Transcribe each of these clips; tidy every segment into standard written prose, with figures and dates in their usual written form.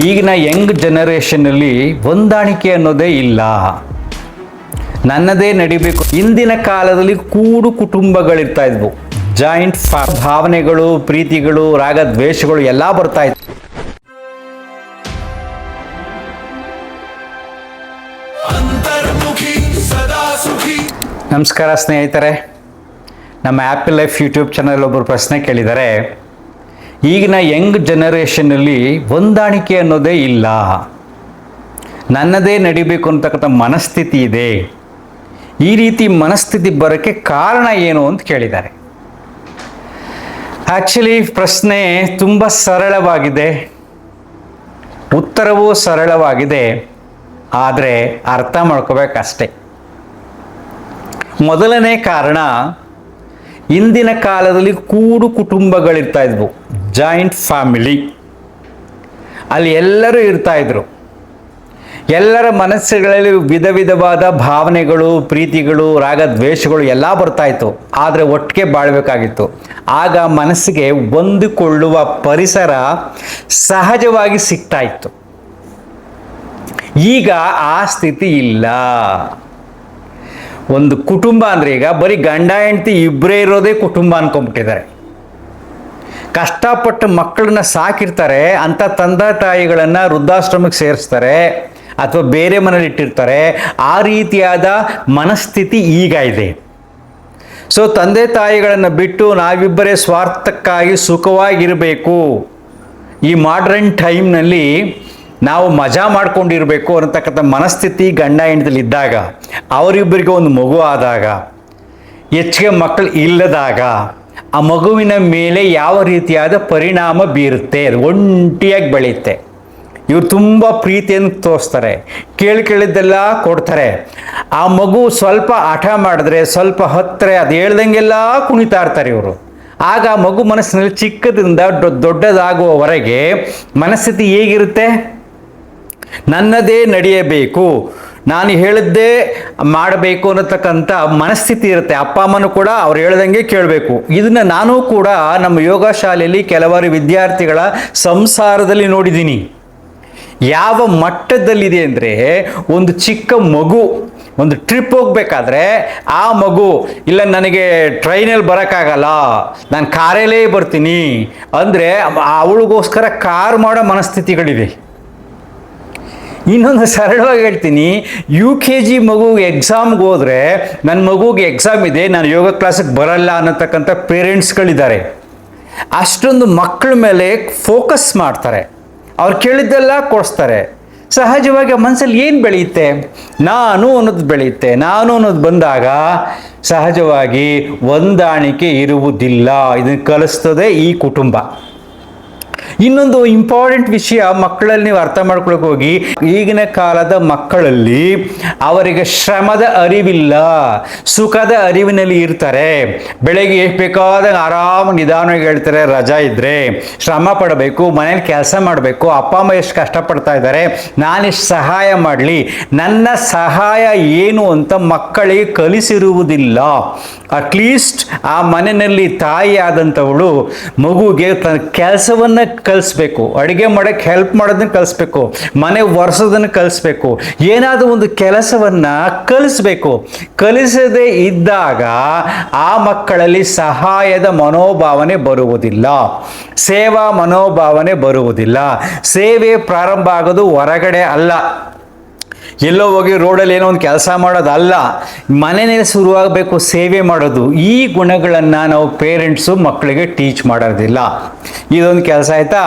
ಈಗಿನ ಯಂಗ್ ಜನರೇಷನ್ನಲ್ಲಿ ಹೊಂದಾಣಿಕೆ ಅನ್ನೋದೇ ಇಲ್ಲ. ನನ್ನದೇ ನಡಿಬೇಕು. ಇಂದಿನ ಕಾಲದಲ್ಲಿ ಕೂಡು ಕುಟುಂಬಗಳಿರ್ತಾ ಇದ್ವು. ಜಾಯಿಂಟ್ ಭಾವನೆಗಳು, ಪ್ರೀತಿಗಳು, ರಾಗ ದ್ವೇಷಗಳು ಎಲ್ಲ ಬರ್ತಾ ಇದ್ವು. ನಮಸ್ಕಾರ ಸ್ನೇಹಿತರೆ, ನಮ್ಮ ಆ್ಯಪಲ್ ಲೈಫ್ ಯೂಟ್ಯೂಬ್ ಚಾನಲ್ ಒಬ್ಬರು ಪ್ರಶ್ನೆ ಕೇಳಿದ್ದಾರೆ. ಈಗಿನ ಯಂಗ್ ಜನರೇಷನ್ನಲ್ಲಿ ಹೊಂದಾಣಿಕೆ ಅನ್ನೋದೇ ಇಲ್ಲ, ನನ್ನದೇ ನಡಿಬೇಕು ಅಂತಕ್ಕಂಥ ಮನಸ್ಥಿತಿ ಇದೆ. ಈ ರೀತಿ ಮನಸ್ಥಿತಿ ಬರೋಕ್ಕೆ ಕಾರಣ ಏನು ಅಂತ ಕೇಳಿದ್ದಾರೆ. ಆ್ಯಕ್ಚುಲಿ ಪ್ರಶ್ನೆ ತುಂಬ ಸರಳವಾಗಿದೆ, ಉತ್ತರವೂ ಸರಳವಾಗಿದೆ, ಆದರೆ ಅರ್ಥ ಮಾಡ್ಕೋಬೇಕಷ್ಟೆ. ಮೊದಲನೇ ಕಾರಣ, ಇಂದಿನ ಕಾಲದಲ್ಲಿ ಕೂಡು ಕುಟುಂಬಗಳಿರ್ತಾ ಇದ್ವು, ಜಾಯಿಂಟ್ ಫ್ಯಾಮಿಲಿ. ಅಲ್ಲಿ ಎಲ್ಲರೂ ಇರ್ತಾ ಇದ್ರು. ಎಲ್ಲರ ಮನಸ್ಸುಗಳಲ್ಲಿ ವಿಧ ವಿಧವಾದ ಭಾವನೆಗಳು, ಪ್ರೀತಿಗಳು, ರಾಗ ದ್ವೇಷಗಳು ಎಲ್ಲ ಬರ್ತಾ ಇತ್ತು. ಆದರೆ ಒಟ್ಟಿಗೆ ಬಾಳ್ಬೇಕಾಗಿತ್ತು. ಆಗ ಮನಸ್ಸಿಗೆ ಹೊಂದಿಕೊಳ್ಳುವ ಪರಿಸರ ಸಹಜವಾಗಿ ಸಿಗ್ತಾ ಇತ್ತು. ಈಗ ಆ ಸ್ಥಿತಿ ಇಲ್ಲ. ಒಂದು ಕುಟುಂಬ ಅಂದರೆ ಈಗ ಬರೀ ಗಂಡ ಹೆಂಡತಿ ಇಬ್ಬರೇ ಇರೋದೇ ಕುಟುಂಬ ಅನ್ಕೊಂಡ್ಬಿಟ್ಟಿದ್ದಾರೆ. ಕಷ್ಟಪಟ್ಟು ಮಕ್ಕಳನ್ನ ಸಾಕಿರ್ತಾರೆ, ಅಂಥ ತಂದೆ ತಾಯಿಗಳನ್ನು ವೃದ್ಧಾಶ್ರಮಕ್ಕೆ ಸೇರಿಸ್ತಾರೆ ಅಥವಾ ಬೇರೆ ಮನೇಲಿ ಇಟ್ಟಿರ್ತಾರೆ. ಆ ರೀತಿಯಾದ ಮನಸ್ಥಿತಿ ಈಗ ಇದೆ. ಸೊ ತಂದೆ ತಾಯಿಗಳನ್ನು ಬಿಟ್ಟು ನಾವಿಬ್ಬರೇ ಸ್ವಾರ್ಥಕ್ಕಾಗಿ ಸುಖವಾಗಿರಬೇಕು, ಈ ಮಾಡ್ರನ್ ಟೈಮ್ನಲ್ಲಿ ನಾವು ಮಜಾ ಮಾಡ್ಕೊಂಡಿರಬೇಕು ಅನ್ನತಕ್ಕಂಥ ಮನಸ್ಥಿತಿ ಗಂಡ ಹೆಂಡತಿಲಿ ಇದ್ದಾಗ, ಅವರಿಬ್ಬರಿಗೆ ಒಂದು ಮಗು ಆದಾಗ, ಹೆಚ್ಚಿಗೆ ಮಕ್ಕಳು ಇಲ್ಲದಾಗ ಆ ಮಗುವಿನ ಮೇಲೆ ಯಾವ ರೀತಿಯಾದ ಪರಿಣಾಮ ಬೀರುತ್ತೆ. ಅದು ಒಂಟಿಯಾಗಿ ಬೆಳೆಯುತ್ತೆ. ಇವ್ರು ತುಂಬ ಪ್ರೀತಿಯನ್ನು ತೋರಿಸ್ತಾರೆ, ಕೇಳಿದ್ದೆಲ್ಲ ಕೊಡ್ತಾರೆ. ಆ ಮಗು ಸ್ವಲ್ಪ ಹಠ ಮಾಡಿದ್ರೆ, ಸ್ವಲ್ಪ ಹತ್ತರೆ ಅದು ಹೇಳ್ದಂಗೆಲ್ಲ ಕುಣಿತಾ ಇರ್ತಾರೆ ಇವರು. ಆಗ ಆ ಮಗು ಮನಸ್ಸಿನಲ್ಲಿ ಚಿಕ್ಕದಿಂದ ದೊಡ್ಡದಾಗುವವರೆಗೆ ಮನಸ್ಥಿತಿ ಹೇಗಿರುತ್ತೆ? ನನ್ನದೇ ನಡೆಯಬೇಕು, ನಾನು ಹೇಳಿದ್ದೇ ಮಾಡಬೇಕು ಅನ್ನತಕ್ಕಂಥ ಮನಸ್ಥಿತಿ ಇರುತ್ತೆ. ಅಪ್ಪ ಅಮ್ಮನೂ ಕೂಡ ಅವ್ರು ಹೇಳ್ದಂಗೆ ಕೇಳಬೇಕು. ಇದನ್ನು ನಾನು ಕೂಡ ನಮ್ಮ ಯೋಗ ಶಾಲೆಯಲ್ಲಿ ಕೆಲವಾರು ವಿದ್ಯಾರ್ಥಿಗಳ ಸಂಸಾರದಲ್ಲಿ ನೋಡಿದ್ದೀನಿ. ಯಾವ ಮಟ್ಟದಲ್ಲಿದೆ ಅಂದರೆ, ಒಂದು ಚಿಕ್ಕ ಮಗು ಒಂದು ಟ್ರಿಪ್ ಹೋಗ್ಬೇಕಾದ್ರೆ ಆ ಮಗು ಇಲ್ಲ ನನಗೆ ಟ್ರೈನಲ್ಲಿ ಬರೋಕ್ಕಾಗಲ್ಲ, ನಾನು ಕಾರಲ್ಲೇ ಬರ್ತೀನಿ ಅಂದರೆ ಅವಳಿಗೋಸ್ಕರ ಕಾರ್ ಮಾಡೋ ಮನಸ್ಥಿತಿಗಳಿವೆ. ಇನ್ನೊಂದು ಸರಳವಾಗಿ ಹೇಳ್ತೀನಿ, UKG ಮಗುಗೆ ಎಕ್ಸಾಮ್ಗೆ ಹೋದರೆ ನನ್ನ ಮಗುಗೆ ಎಕ್ಸಾಮ್ ಇದೆ, ನಾನು ಯೋಗ ಕ್ಲಾಸಿಗೆ ಬರಲ್ಲ ಅನ್ನತಕ್ಕಂಥ ಪೇರೆಂಟ್ಸ್ಗಳಿದ್ದಾರೆ. ಅಷ್ಟೊಂದು ಮಕ್ಕಳ ಮೇಲೆ ಫೋಕಸ್ ಮಾಡ್ತಾರೆ, ಅವ್ರು ಕೇಳಿದ್ದೆಲ್ಲ ಕೊಡಿಸ್ತಾರೆ. ಸಹಜವಾಗಿ ಮನಸ್ಸಲ್ಲಿ ಏನು ಬೆಳೆಯುತ್ತೆ? ನಾನು ಅನ್ನೋದು ಬೆಳೆಯುತ್ತೆ. ನಾನು ಅನ್ನೋದು ಬಂದಾಗ ಸಹಜವಾಗಿ ಹೊಂದಾಣಿಕೆ ಇರುವುದಿಲ್ಲ. ಇದನ್ನು ಕಲಿಸ್ತದೆ ಈ ಕುಟುಂಬ. ಇನ್ನೊಂದು ಇಂಪಾರ್ಟೆಂಟ್ ವಿಷಯ, ಮಕ್ಕಳಲ್ಲಿ ನೀವು ಅರ್ಥ ಮಾಡ್ಕೊಳಕ್ಕೆ ಹೋಗಿ, ಈಗಿನ ಕಾಲದ ಮಕ್ಕಳಲ್ಲಿ ಅವರಿಗೆ ಶ್ರಮದ ಅರಿವಿಲ್ಲ, ಸುಖದ ಅರಿವಿನಲ್ಲಿ ಇರ್ತಾರೆ. ಬೆಳಗ್ಗೆ ಎಷ್ಟು ಬೇಕಾದಾಗ ಆರಾಮ ನಿಧಾನವಾಗಿ ಹೇಳ್ತಾರೆ, ರಜಾ ಇದ್ದರೆ ಶ್ರಮ ಪಡಬೇಕು, ಮನೇಲಿ ಕೆಲಸ ಮಾಡಬೇಕು, ಅಪ್ಪ ಅಮ್ಮ ಎಷ್ಟು ಕಷ್ಟಪಡ್ತಾ ಇದ್ದಾರೆ, ನಾನೆಷ್ಟು ಸಹಾಯ ಮಾಡಲಿ, ನನ್ನ ಸಹಾಯ ಏನು ಅಂತ ಮಕ್ಕಳಿಗೆ ಕಲಿಸಿರುವುದಿಲ್ಲ. ಅಟ್ಲೀಸ್ಟ್ ಆ ಮನೆಯಲ್ಲಿ ತಾಯಿ ಆದಂಥವಳು ಮಗುಗೆ ತನ್ನ ಕೆಲಸವನ್ನು ಕಲಿಸ್ಬೇಕು, ಅಡುಗೆ ಮಾಡೋಕ್ಕೆ ಹೆಲ್ಪ್ ಮಾಡೋದನ್ನು ಕಲಿಸ್ಬೇಕು, ಮನೆ ಒರೆಸೋದನ್ನು ಕಲಿಸ್ಬೇಕು, ಏನಾದರೂ ಒಂದು ಕೆಲಸವನ್ನು ಕಲಿಸ್ಬೇಕು. ಕಲಿಸದೇ ಇದ್ದಾಗ ಆ ಮಕ್ಕಳಲ್ಲಿ ಸಹಾಯದ ಮನೋಭಾವನೆ ಬರುವುದಿಲ್ಲ, ಸೇವಾ ಮನೋಭಾವನೆ ಬರುವುದಿಲ್ಲ. ಸೇವೆ ಪ್ರಾರಂಭ ಆಗೋದು ಹೊರಗಡೆ ಅಲ್ಲ, ಎಲ್ಲೋ ಹೋಗಿ ರೋಡಲ್ಲಿ ಏನೋ ಒಂದು ಕೆಲಸ ಮಾಡೋದಲ್ಲ, ಮನೆಯಲ್ಲೇ ಶುರುವಾಗಬೇಕು ಸೇವೆ ಮಾಡೋದು. ಈ ಗುಣಗಳನ್ನು ನಾವು ಪೇರೆಂಟ್ಸು ಮಕ್ಕಳಿಗೆ ಟೀಚ್ ಮಾಡೋದಿಲ್ಲ. ಇದೊಂದು ಕೆಲಸ ಆಯಿತಾ.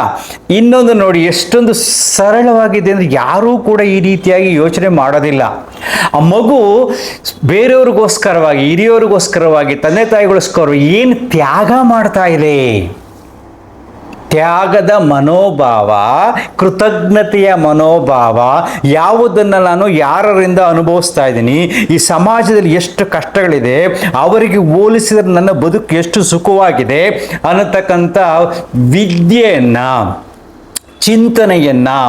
ಇನ್ನೊಂದು ನೋಡಿ, ಎಷ್ಟೊಂದು ಸರಳವಾಗಿದೆ ಅಂದರೆ ಯಾರೂ ಕೂಡ ಈ ರೀತಿಯಾಗಿ ಯೋಚನೆ ಮಾಡೋದಿಲ್ಲ. ಆ ಮಗು ಬೇರೆಯವ್ರಿಗೋಸ್ಕರವಾಗಿ, ಹಿರಿಯವ್ರಿಗೋಸ್ಕರವಾಗಿ, ತಂದೆ ತಾಯಿಗೋಸ್ಕರ ಏನು ತ್ಯಾಗ ಮಾಡ್ತಾ ಇದೆ. ತ್ಯಾಗದ ಮನೋಭಾವ, ಕೃತಜ್ಞತೆಯ ಮನೋಭಾವ, ಯಾವುದನ್ನು ನಾನು ಯಾರರಿಂದ ಅನುಭವಿಸ್ತಾ ಇದ್ದೀನಿ, ಈ ಸಮಾಜದಲ್ಲಿ ಎಷ್ಟು ಕಷ್ಟಗಳಿದೆ, ಅವರಿಗೆ ಹೋಲಿಸಿದರೆ ನನ್ನ ಬದುಕು ಎಷ್ಟು ಸುಖವಾಗಿದೆ ಅನ್ನತಕ್ಕಂಥ ವಿದ್ಯೆಯನ್ನು, ಚಿಂತನೆಯನ್ನು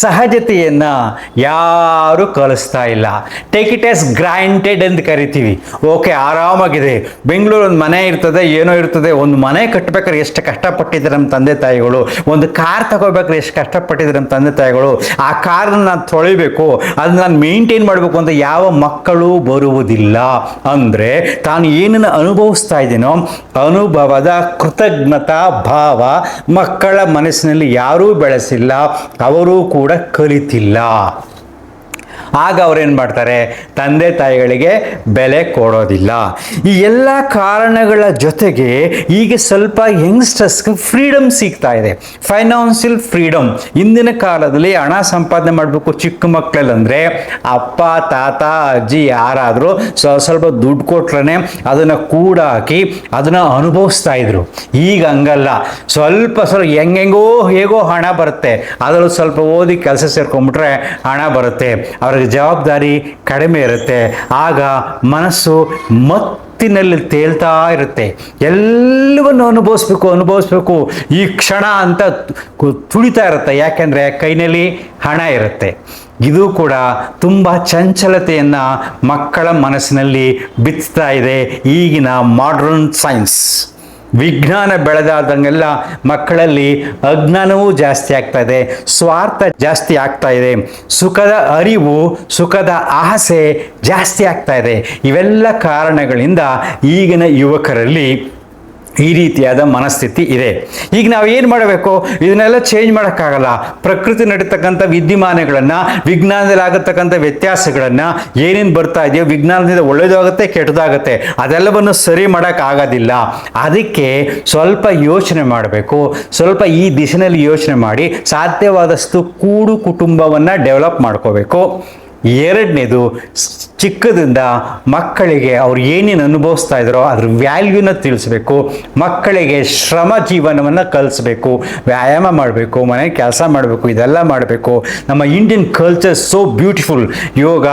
ಸಹಜತೆಯನ್ನು ಯಾರೂ ಕಲಿಸ್ತಾ ಇಲ್ಲ. ಟೇಕ್ ಇಟ್ ಆಸ್ ಗ್ರಾಂಟೆಡ್ ಅಂತ ಕರಿತೀವಿ. ಓಕೆ, ಆರಾಮಾಗಿದೆ, ಬೆಂಗಳೂರು ಒಂದು ಮನೆ ಇರ್ತದೆ, ಏನೋ ಇರ್ತದೆ. ಒಂದು ಮನೆ ಕಟ್ಟಬೇಕಾದ್ರೆ ಎಷ್ಟು ಕಷ್ಟಪಟ್ಟಿದ್ದಾರೆ ನಮ್ಮ ತಂದೆ ತಾಯಿಗಳು, ಒಂದು ಕಾರ್ ತಗೋಬೇಕಾದ್ರೆ ಎಷ್ಟು ಕಷ್ಟಪಟ್ಟಿದ್ದಾರೆ ನಮ್ಮ ತಂದೆ ತಾಯಿಗಳು, ಆ ಕಾರನ್ನ ನಾನು ತೊಳಿಬೇಕು, ಅದನ್ನ ನಾನು ಮೇಂಟೈನ್ ಮಾಡಬೇಕು ಅಂತ ಯಾವ ಮಕ್ಕಳು ಬರುವುದಿಲ್ಲ. ಅಂದರೆ ತಾನು ಏನನ್ನು ಅನುಭವಿಸ್ತಾ ಇದ್ದೀನೋ ಅನುಭವದ ಕೃತಜ್ಞತಾ ಭಾವ ಮಕ್ಕಳ ಮನಸ್ಸಿನಲ್ಲಿ ಯಾರೂ ಬೆಳೆಸಿಲ್ಲ, ಅವರು ಕೂಡ ಕಲಿತಿಲ್ಲ. ಆಗ ಅವ್ರೇನು ಮಾಡ್ತಾರೆ, ತಂದೆ ತಾಯಿಗಳಿಗೆ ಬೆಲೆ ಕೊಡೋದಿಲ್ಲ. ಈ ಎಲ್ಲ ಕಾರಣಗಳ ಜೊತೆಗೆ ಈಗ ಸ್ವಲ್ಪ ಯಂಗ್ಸ್ಟರ್ಸ್ಗೆ ಫ್ರೀಡಮ್ ಸಿಗ್ತಾ ಇದೆ, ಫೈನಾನ್ಷಿಯಲ್ ಫ್ರೀಡಮ್. ಇಂದಿನ ಕಾಲದಲ್ಲಿ ಹಣ ಸಂಪಾದನೆ ಮಾಡಬೇಕು ಚಿಕ್ಕ ಮಕ್ಕಳಲ್ಲಂದರೆ ಅಪ್ಪ ತಾತ ಅಜ್ಜಿ ಯಾರಾದರೂ ಸ್ವಲ್ಪ ದುಡ್ಡು ಕೊಟ್ರೆ ಅದನ್ನು ಕೂಡ ಹಾಕಿ ಅದನ್ನು ಅನುಭವಿಸ್ತಾ ಇದ್ರು. ಈಗ ಹಂಗಲ್ಲ, ಸ್ವಲ್ಪ ಹೆಂಗೆಂಗೋ ಹೇಗೋ ಹಣ ಬರುತ್ತೆ, ಅದರಲ್ಲೂ ಸ್ವಲ್ಪ ಓದಿ ಕೆಲಸ ಸೇರ್ಕೊಂಡ್ಬಿಟ್ರೆ ಹಣ ಬರುತ್ತೆ. ಅವ್ರಿಗೆ ಜವಾಬ್ದಾರಿ ಕಡಿಮೆ ಇರುತ್ತೆ. ಆಗ ಮನಸ್ಸು ಮತ್ತಿನಲ್ಲಿ ತೇಲ್ತಾ ಇರುತ್ತೆ. ಎಲ್ಲವನ್ನು ಅನುಭವಿಸ್ಬೇಕು, ಈ ಕ್ಷಣ ಅಂತ ತುಳಿತಾ ಇರುತ್ತೆ. ಯಾಕೆಂದರೆ ಕೈನಲ್ಲಿ ಹಣ ಇರುತ್ತೆ. ಇದು ಕೂಡ ತುಂಬ ಚಂಚಲತೆಯನ್ನು ಮಕ್ಕಳ ಮನಸ್ಸಿನಲ್ಲಿ ಬಿತ್ತಾ ಇದೆ ಈಗಿನ ಮಾಡರ್ನ್ ಸೈನ್ಸ್. ವಿಜ್ಞಾನ ಬೆಳೆದಾದಂಗೆಲ್ಲ ಮಕ್ಕಳಲ್ಲಿ ಅಜ್ಞಾನವೂ ಜಾಸ್ತಿ ಆಗ್ತಾ ಇದೆ, ಸ್ವಾರ್ಥ ಜಾಸ್ತಿ ಆಗ್ತಾ ಇದೆ, ಸುಖದ ಅರಿವು, ಸುಖದ ಆಸೆ ಜಾಸ್ತಿ ಆಗ್ತಾ ಇದೆ. ಇವೆಲ್ಲ ಕಾರಣಗಳಿಂದ ಈಗಿನ ಯುವಕರಲ್ಲಿ ಈ ರೀತಿಯಾದ ಮನಸ್ಥಿತಿ ಇದೆ. ಈಗ ನಾವು ಏನು ಮಾಡಬೇಕು, ಇದನ್ನೆಲ್ಲ ಚೇಂಜ್ ಮಾಡೋಕ್ಕಾಗಲ್ಲ. ಪ್ರಕೃತಿ ನಡೀತಕ್ಕಂಥ ವಿದ್ಯಮಾನಗಳನ್ನು, ವಿಜ್ಞಾನದಲ್ಲಿ ಆಗತಕ್ಕಂಥ ವ್ಯತ್ಯಾಸಗಳನ್ನು, ಏನೇನು ಬರ್ತಾ ಇದೆಯೋ ವಿಜ್ಞಾನದಿಂದ ಒಳ್ಳೆಯದಾಗುತ್ತೆ ಕೆಟ್ಟದಾಗುತ್ತೆ, ಅದೆಲ್ಲವನ್ನು ಸರಿ ಮಾಡೋಕ್ಕಾಗೋದಿಲ್ಲ. ಅದಕ್ಕೆ ಸ್ವಲ್ಪ ಯೋಚನೆ ಮಾಡಬೇಕು. ಸ್ವಲ್ಪ ಈ ದಿಶೆಯಲ್ಲಿ ಯೋಚನೆ ಮಾಡಿ ಸಾಧ್ಯವಾದಷ್ಟು ಕೂಡು ಕುಟುಂಬವನ್ನು ಡೆವಲಪ್ ಮಾಡ್ಕೋಬೇಕು. ಎರಡನೇದು, ಚಿಕ್ಕದಿಂದ ಮಕ್ಕಳಿಗೆ ಅವ್ರು ಏನೇನು ಅನುಭವಿಸ್ತಾ ಇದ್ದಾರೋ ಅದ್ರ ವ್ಯಾಲ್ಯೂನ ತಿಳಿಸ್ಬೇಕು. ಮಕ್ಕಳಿಗೆ ಶ್ರಮ ಜೀವನವನ್ನು ಕಲಿಸ್ಬೇಕು, ವ್ಯಾಯಾಮ ಮಾಡಬೇಕು, ಮನೆ ಕೆಲಸ ಮಾಡಬೇಕು, ಇದೆಲ್ಲ ಮಾಡಬೇಕು. ನಮ್ಮ ಇಂಡಿಯನ್ ಕಲ್ಚರ್ ಸೋ ಬ್ಯೂಟಿಫುಲ್. ಯೋಗ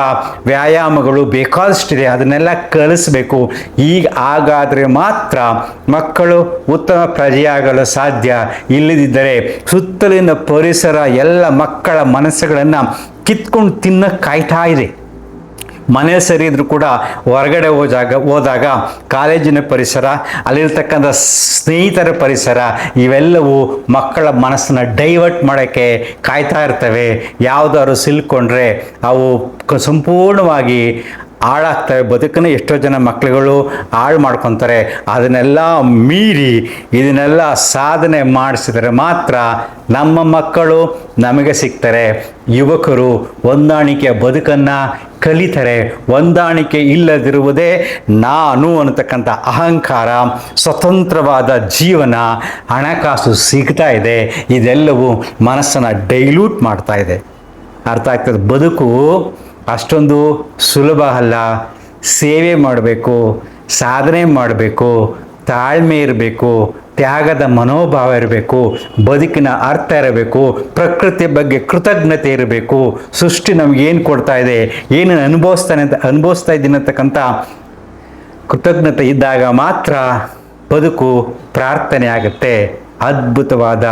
ವ್ಯಾಯಾಮಗಳು ಬೇಕಾದಷ್ಟಿದೆ, ಅದನ್ನೆಲ್ಲ ಕಲಿಸ್ಬೇಕು. ಈಗ ಹಾಗಾದರೆ ಮಾತ್ರ ಮಕ್ಕಳು ಉತ್ತಮ ಪ್ರಜೆಯಾಗಲು ಸಾಧ್ಯ. ಇಲ್ಲದಿದ್ದರೆ ಸುತ್ತಲಿನ ಪರಿಸರ ಎಲ್ಲ ಮಕ್ಕಳ ಮನಸ್ಸುಗಳನ್ನು ಕಿತ್ಕೊಂಡು ತಿನ್ನಕ್ಕೆ ಕಾಯ್ತಾ ಇದೆ. ಮನೆ ಸರಿ ಇದ್ರೂ ಕೂಡ ಹೊರಗಡೆ ಹೋದಾಗ ಕಾಲೇಜಿನ ಪರಿಸರ, ಅಲ್ಲಿರ್ತಕ್ಕಂಥ ಸ್ನೇಹಿತರ ಪರಿಸರ, ಇವೆಲ್ಲವೂ ಮಕ್ಕಳ ಮನಸ್ಸನ್ನು ಡೈವರ್ಟ್ ಮಾಡೋಕ್ಕೆ ಕಾಯ್ತಾ ಇರ್ತವೆ. ಯಾವುದಾದ್ರು ಸಿಲ್ಕೊಂಡ್ರೆ ಅವು ಸಂಪೂರ್ಣವಾಗಿ ಹಾಳಾಗ್ತವೆ. ಬದುಕನ್ನು ಎಷ್ಟೋ ಜನ ಮಕ್ಕಳುಗಳು ಹಾಳು ಮಾಡ್ಕೊತಾರೆ. ಅದನ್ನೆಲ್ಲ ಮೀರಿ ಇದನ್ನೆಲ್ಲ ಸಾಧನೆ ಮಾಡಿಸಿದರೆ ಮಾತ್ರ ನಮ್ಮ ಮಕ್ಕಳು ನಮಗೆ ಸಿಗ್ತಾರೆ. ಯುವಕರು ಹೊಂದಾಣಿಕೆಯ ಬದುಕನ್ನು ಕಲಿತಾರೆ. ಹೊಂದಾಣಿಕೆ ಇಲ್ಲದಿರುವುದೇ ನಾನು ಅನ್ನತಕ್ಕಂಥ ಅಹಂಕಾರ, ಸ್ವತಂತ್ರವಾದ ಜೀವನ, ಹಣಕಾಸು ಸಿಗ್ತಾ ಇದೆ. ಇದೆಲ್ಲವೂ ಮನಸ್ಸನ್ನು ಡೈಲ್ಯೂಟ್ ಮಾಡ್ತಾ ಇದೆ. ಅರ್ಥ ಆಗ್ತದೆ. ಬದುಕು ಅಷ್ಟೊಂದು ಸುಲಭ ಅಲ್ಲ. ಸೇವೆ ಮಾಡಬೇಕು, ಸಾಧನೆ ಮಾಡಬೇಕು, ತಾಳ್ಮೆ ಇರಬೇಕು, ತ್ಯಾಗದ ಮನೋಭಾವ ಇರಬೇಕು, ಬದುಕಿನ ಅರ್ಥ ಇರಬೇಕು, ಪ್ರಕೃತಿಯ ಬಗ್ಗೆ ಕೃತಜ್ಞತೆ ಇರಬೇಕು. ಸೃಷ್ಟಿ ನಮಗೇನು ಕೊಡ್ತಾ ಇದೆ, ಏನು ಅನುಭವಿಸ್ತಾ ಇದ್ದೀನಿ ಅಂತಕ್ಕಂಥ ಕೃತಜ್ಞತೆ ಇದ್ದಾಗ ಮಾತ್ರ ಬದುಕು ಪ್ರಾರ್ಥನೆ ಆಗುತ್ತೆ, ಅದ್ಭುತವಾದ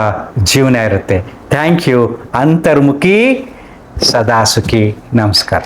ಜೀವನ ಇರುತ್ತೆ. Thank you. ಅಂತರ್ಮುಖಿ ಸದಾ ಸುಖಿ. ನಮಸ್ಕಾರ.